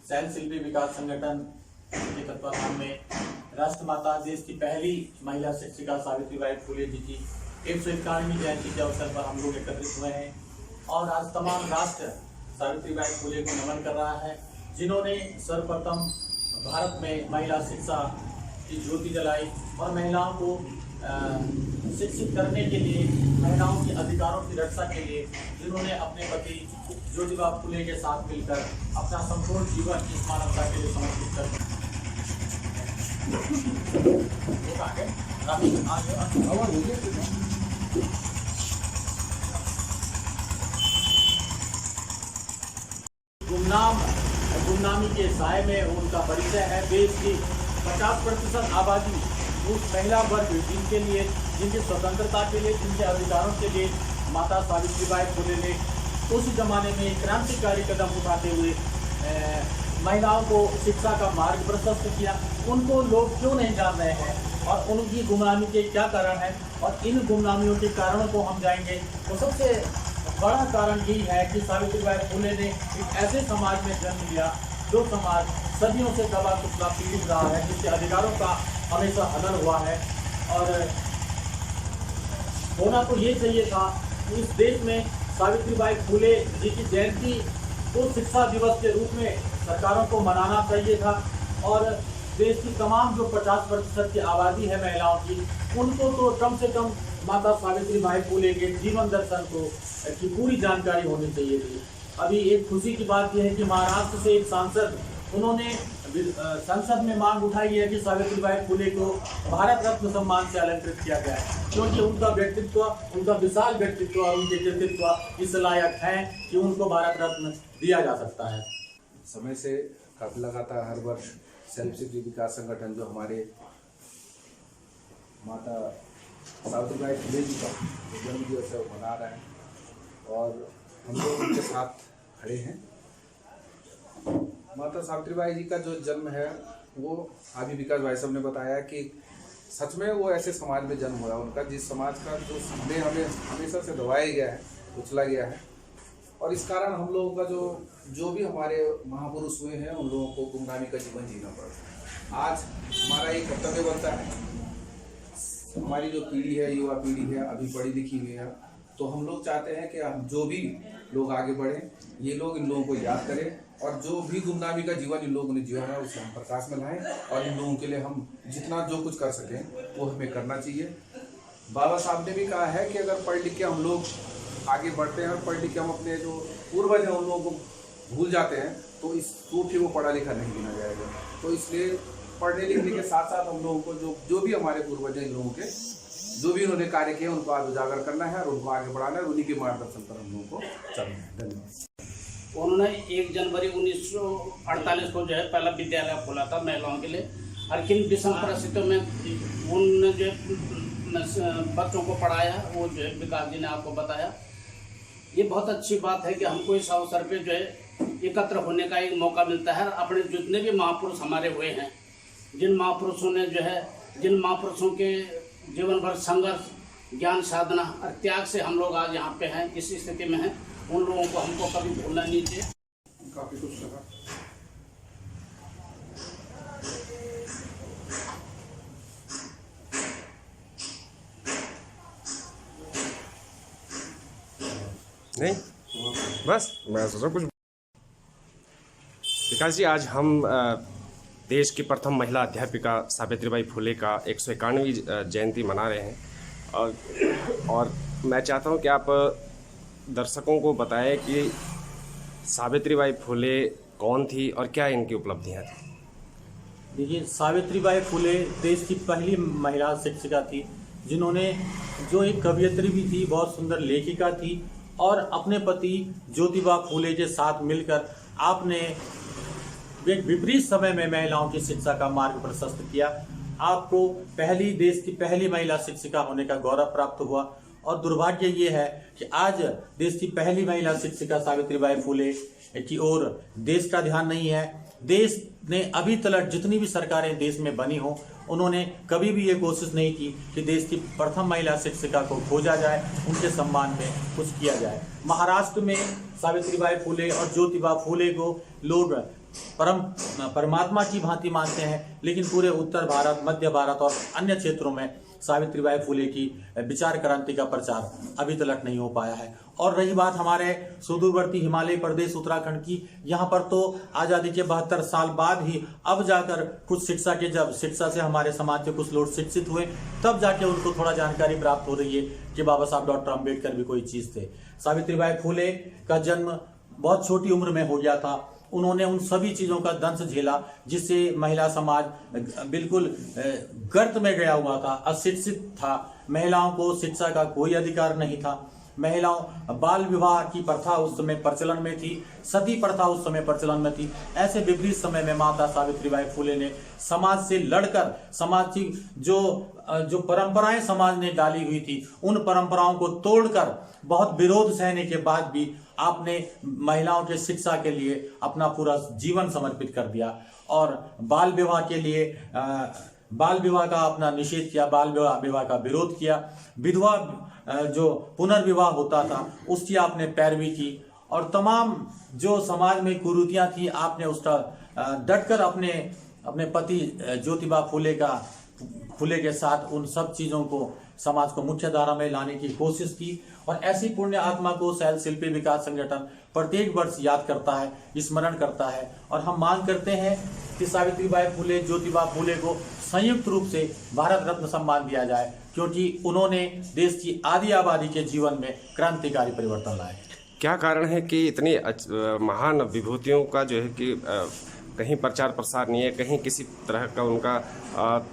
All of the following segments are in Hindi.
सैन शिल्पी विकास संगठन के तत्वाधान में राष्ट्रमाता देश की पहली महिला शिक्षिका सावित्रीबाई फुले जी की 151वीं जयंती के अवसर पर हम लोग एकत्रित हुए हैं और आज तमाम राष्ट्र सावित्रीबाई फुले को नमन कर रहा है, जिन्होंने सर्वप्रथम भारत में महिला शिक्षा की ज्योति जलाई और महिलाओं को शिक्षित करने के लिए, महिलाओं के अधिकारों की रक्षा के लिए जिन्होंने अपने पति ज्योतिबा फुले के साथ मिलकर अपना संपूर्ण जीवन इस मानवता के लिए समर्पित कर गुमनामी के साए में उनका परिचय है। देश की 50% आबादी उस महिला वर्ग जिनकी स्वतंत्रता के लिए, जिनके अधिकारों के लिए माता सावित्रीबाई फुले ने उस जमाने में क्रांतिकारी कदम उठाते हुए महिलाओं को शिक्षा का मार्ग प्रशस्त किया। उनको लोग क्यों नहीं जान रहे हैं और उनकी गुमनामी के क्या कारण है, और इन गुमनामियों के कारणों को हम जाएंगे। तो सबसे बड़ा कारण यही है कि सावित्रीबाई फुले ने एक ऐसे समाज में जन्म लिया जो समाज सदियों से दबा कुचला पीड़ित रहा है, जिसके अधिकारों का हमेशा हनन हुआ है। और होना तो ये चाहिए था कि इस देश में सावित्रीबाई फुले जी की जयंती को शिक्षा दिवस के रूप में सरकारों को मनाना चाहिए था, और देश की तमाम जो 50% की आबादी है महिलाओं की, उनको तो कम से कम माता सावित्रीबाई फुले के जीवन दर्शन की पूरी जानकारी होनी चाहिए थी। अभी एक खुशी की बात यह है कि महाराष्ट्र से एक सांसद, उन्होंने संसद में मांग उठाई है कि सावित्रीबाई फुले को भारत रत्न सम्मान से अलंकृत किया गया है, क्योंकि उनका व्यक्तित्व, उनका विशाल व्यक्तित्व और उनके कृतित्व इस लायक हैं कि उनको भारत रत्न दिया जा सकता है। समय से काफी लगातार हर वर्ष सैन शिल्पी विकास संगठन जो हमारे माता सावित्रीबाई फुले जी का जन्म दिवस है वो मना रहे हैं, और हम लोग उनके साथ खड़े हैं। माता सावित्रीबाई जी का जो जन्म है वो अभी विकास भाई साहब ने बताया कि सच में वो ऐसे समाज में जन्म हुआ उनका, जिस समाज का जो हमें हमेशा से दबाया गया है, उछला गया है, और इस कारण हम लोगों का जो भी हमारे महापुरुष हुए हैं उन लोगों को गुमनामी का जीवन जीना पड़ता है। आज हमारा एक कर्तव्य बनता है, हमारी जो पीढ़ी है, युवा पीढ़ी है, अभी पढ़ी लिखी हुई है, तो हम लोग चाहते हैं कि हम जो भी लोग आगे बढ़ें, ये लोग इन लोगों को याद करें, और जो भी गुमनामी का जीवन इन लोगों ने जिया है उसे हम प्रकाश में लाएं, और इन लोगों के लिए हम जितना जो कुछ कर सकें वो हमें करना चाहिए। बाबा साहब ने भी कहा है कि अगर पढ़ लिख के हम लोग आगे बढ़ते हैं और पढ़ लिख के हम अपने जो पूर्वज हैं उन लोगों को भूल जाते हैं तो इस रूप से वो पढ़ा लिखा नहीं गिना जाएगा। तो इसलिए पढ़ने लिखने के साथ साथ हम लोगों को जो भी हमारे पूर्वज हैं, इन लोगों के जो भी उन्होंने कार्य किए उनको आज उजागर करना है और उनको आगे बढ़ाना है, उन्हीं के मार्गदर्शन पर हम लोगों को चलना है। धन्यवाद। उन्होंने 1 जनवरी 1948 को जो है पहला विद्यालय खोला था महिलाओं के लिए, और किन विषम परिस्थितियों में उन्होंने जो बच्चों को पढ़ाया वो जो है विकास जी ने आपको बताया। ये बहुत अच्छी बात है कि हमको इस अवसर पे जो है एकत्र होने का एक मौका मिलता है। अपने जितने भी महापुरुष हमारे हुए हैं, जिन महापुरुषों ने जो है, जिन महापुरुषों के जीवन भर संघर्ष, ज्ञान साधना और त्याग से हम लोग आज यहाँ पे हैं, इस स्थिति में हैं, उन लोगों को हमको कभी भूलना नहीं चाहिए। काफी कुछ लगा। नहीं बस मैं सोचा कुछ। विकास जी, आज हम देश की प्रथम महिला अध्यापिका सावित्रीबाई फुले का 151वीं जयंती मना रहे हैं, और मैं चाहता हूं कि आप दर्शकों को बताएं कि सावित्रीबाई फुले कौन थी और क्या इनकी उपलब्धियां थी। देखिए, सावित्रीबाई फुले देश की पहली महिला शिक्षिका थी, जिन्होंने जो एक कवयित्री भी थी, बहुत सुंदर लेखिका थी, और अपने पति ज्योतिबा फुले के साथ मिलकर आपने एक विपरीत समय में महिलाओं की शिक्षा का मार्ग प्रशस्त किया। आपको देश की पहली महिला शिक्षिका होने का गौरव प्राप्त हुआ, और दुर्भाग्य ये है कि आज देश की पहली महिला शिक्षिका सावित्रीबाई फुले की ओर देश का ध्यान नहीं है। देश ने अभी तक जितनी भी सरकारें देश में बनी हो, उन्होंने कभी भी ये कोशिश नहीं की कि देश की प्रथम महिला शिक्षिका को खोजा जाए, उनके सम्मान में कुछ किया जाए। महाराष्ट्र में सावित्रीबाई फुले और ज्योतिबा फुले को लोग परमात्मा की भांति मानते हैं, लेकिन पूरे उत्तर भारत, मध्य भारत और अन्य क्षेत्रों में सावित्रीबाई फुले की विचार क्रांति का प्रचार अभी तक नहीं हो पाया है। और रही बात हमारे सुदूरवर्ती हिमालय प्रदेश उत्तराखंड की, यहाँ पर तो आज़ादी के 72 साल बाद ही अब जाकर कुछ जब शिक्षा से हमारे समाज के कुछ लोग शिक्षित हुए, तब जाके उनको थोड़ा जानकारी प्राप्त हो रही है कि बाबा साहब डॉक्टर अम्बेडकर भी कोई चीज़ थे। सावित्रीबाई फुले का जन्म बहुत छोटी उम्र में हो गया था। उन्होंने उन सभी चीज़ों का दंश झेला जिससे महिला समाज बिल्कुल गर्त में गया हुआ था, अशिक्षित था। महिलाओं को शिक्षा का कोई अधिकार नहीं था। महिलाओं बाल विवाह की प्रथा उस समय प्रचलन में थी, सती प्रथा उस समय प्रचलन में थी। ऐसे विपरीत समय में माता सावित्रीबाई फुले ने समाज से लड़कर समाज की जो परंपराएं समाज ने डाली हुई थी, उन परंपराओं को तोड़कर बहुत विरोध सहने के बाद भी आपने महिलाओं के शिक्षा के लिए अपना पूरा जीवन समर्पित कर दिया और बाल विवाह के लिए बाल विवाह का अपना निषेध किया, बाल विवाह का विरोध किया। विधवा जो पुनर्विवाह होता था उसकी आपने पैरवी की और तमाम जो समाज में कुरीतियां थी आपने उसका डटकर अपने पति ज्योतिबा फुले के साथ उन सब चीज़ों को समाज को मुख्य धारा में लाने की कोशिश की। और ऐसी पुण्य आत्मा को शैल शिल्पी विकास संगठन प्रत्येक वर्ष याद करता है, स्मरण करता है। और हम मांग करते हैं कि सावित्रीबाई फुले, ज्योतिबा फुले को संयुक्त रूप से भारत रत्न सम्मान दिया जाए, क्योंकि उन्होंने देश की आधी आबादी के जीवन में क्रांतिकारी परिवर्तन लाए। क्या कारण है कि इतनी महान विभूतियों का जो है कि कहीं प्रचार प्रसार नहीं है, कहीं किसी तरह का उनका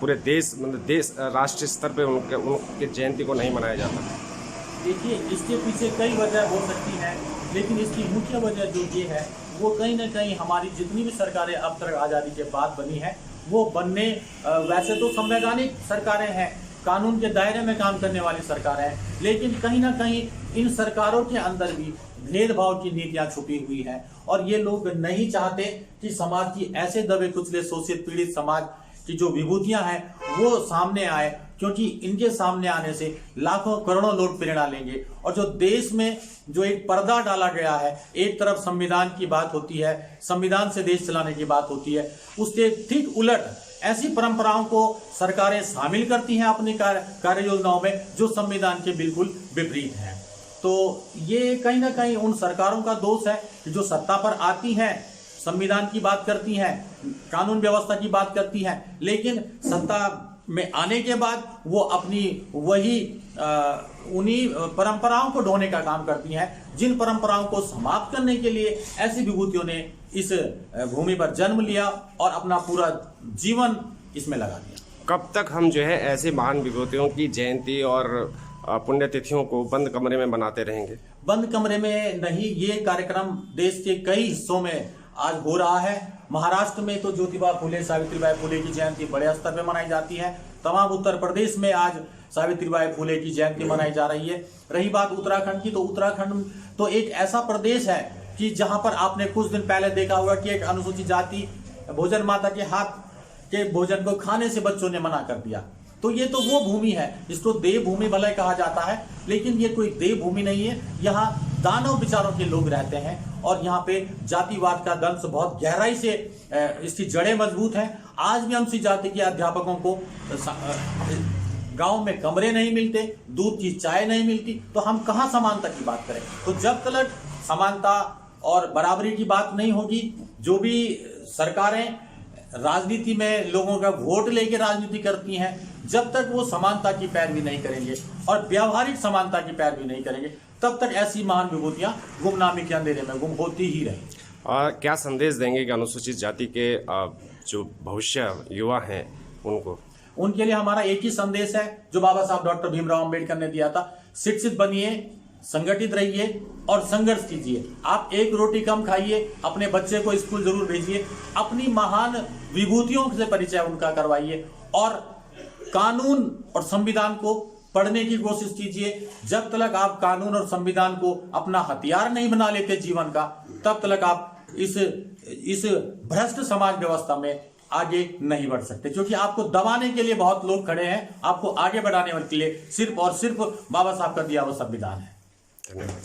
पूरे देश मतलब राष्ट्रीय स्तर पे उनके जयंती को नहीं मनाया जाता? देखिए, इसके पीछे कई वजह हो सकती है, लेकिन इसकी मुख्य वजह जो ये है वो कहीं ना कहीं हमारी जितनी भी सरकारें अब तक आज़ादी के बाद बनी है वो बनने वैसे तो संवैधानिक सरकारें हैं, कानून के दायरे में काम करने वाली सरकारें हैं, लेकिन कहीं ना कहीं इन सरकारों के अंदर भी भेदभाव की नीतियां छुपी हुई हैं। और ये लोग नहीं चाहते कि समाज की ऐसे दबे कुचले शोषित पीड़ित समाज की जो विभूतियां हैं वो सामने आए, क्योंकि इनके सामने आने से लाखों करोड़ों लोग प्रेरणा लेंगे। और जो देश में जो एक पर्दा डाला गया है, एक तरफ संविधान की बात होती है, संविधान से देश चलाने की बात होती है, उसके ठीक उलट ऐसी परंपराओं को सरकारें शामिल करती हैं अपनी कार्य योजनाओं में जो संविधान के बिल्कुल विपरीत हैं। तो ये कहीं ना कहीं उन सरकारों का दोष है कि जो सत्ता पर आती हैं, संविधान की बात करती हैं, कानून व्यवस्था की बात करती हैं, लेकिन सत्ता में आने के बाद वो अपनी उन्हीं परंपराओं को ढोने का काम करती हैं, जिन परंपराओं को समाप्त करने के लिए ऐसी विभूतियों ने इस भूमि पर जन्म लिया और अपना पूरा जीवन इसमें लगा दिया। कब तक हम जो है ऐसे महान विभूतियों की जयंती और पुण्यतिथियों को बंद कमरे में मनाते रहेंगे? बंद कमरे में नहीं, ये कार्यक्रम देश के कई हिस्सों में आज हो रहा है। महाराष्ट्र में तो ज्योतिबा फुले, सावित्रीबाई फुले की जयंती बड़े स्तर पर मनाई जाती है। तमाम उत्तर प्रदेश में आज सावित्रीबाई फुले की जयंती मनाई जा रही है। रही बात उत्तराखंड की, तो उत्तराखंड तो एक ऐसा प्रदेश है कि जहां पर आपने कुछ दिन पहले देखा होगा कि एक अनुसूचित जाति भोजन माता के हाथ के भोजन को खाने से बच्चों ने मना कर दिया। तो ये तो वो भूमि है, इसको देवभूमि भले कहा जाता है, लेकिन ये कोई देवभूमि नहीं है। यहाँ दानव विचारों के लोग रहते हैं और यहाँ पे जातिवाद का दंश बहुत गहराई से इसकी जड़ें मजबूत हैं। आज भी अनुसूचित जाति के अध्यापकों को गांव में कमरे नहीं मिलते, दूध की चाय नहीं मिलती, तो हम कहाँ समानता की बात करें? तो जब तक समानता और बराबरी की बात नहीं होगी, जो भी सरकारें राजनीति में लोगों का वोट लेके राजनीति करती हैं, जब तक वो समानता की पैरवी नहीं करेंगे और व्यावहारिक समानता की पैरवी नहीं करेंगे, तब तक ऐसी महान विभूतियां गुमनामी के अंधेरे में गुम होती ही रहेंगी। और क्या संदेश देंगे कि अनुसूचित जाति के जो भविष्य युवा हैं उनके लिए हमारा एक ही संदेश है जो बाबा साहब डॉक्टर भीमराव अंबेडकर ने दिया था। शिक्षित बनिए, संगठित रहिए और संघर्ष कीजिए। आप एक रोटी कम खाइए, अपने बच्चे को स्कूल जरूर भेजिए, अपनी महान विभूतियों से परिचय उनका करवाइए और कानून और संविधान को पढ़ने की कोशिश कीजिए। जब तक आप कानून और संविधान को अपना हथियार नहीं बना लेते जीवन का, तब तक आप इस भ्रष्ट समाज व्यवस्था में आगे नहीं बढ़ सकते, क्योंकि आपको दबाने के लिए बहुत लोग खड़े हैं। आपको आगे बढ़ाने के लिए सिर्फ और सिर्फ बाबा साहब का दिया हुआ संविधान है। धन्यवाद।